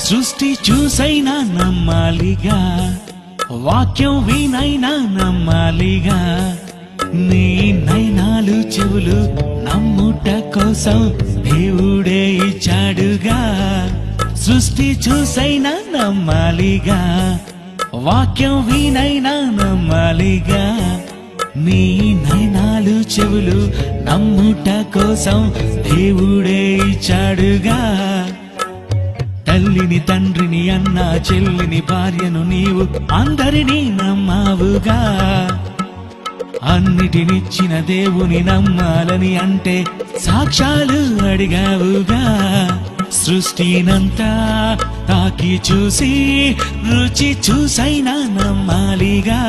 సృష్టి చూసైనా నమ్మాలిగా, వాక్యం వినైనా నమ్మాలిగా. నీ నైనాలు చెవులు నమ్ముట కోసం దేవుడే ఇచ్చాడుగా. సృష్టి చూసైనా నమ్మాలిగా, వాక్యం వినైనా నమ్మాలిగా. నీ నైనాలు చెవులు నమ్ముట కోసం దేవుడే ఇచ్చాడుగా. తల్లిని తండ్రిని అన్న చెల్లిని భార్యను నీవు అందరినీ నమ్మావుగా. అన్నిటినిచ్చిన దేవుని నమ్మాలని అంటే సాక్ష్యాలు అడిగావుగా. సృష్టినంతా తాకి చూసి రుచి చూసైనా నమ్మాలిగా.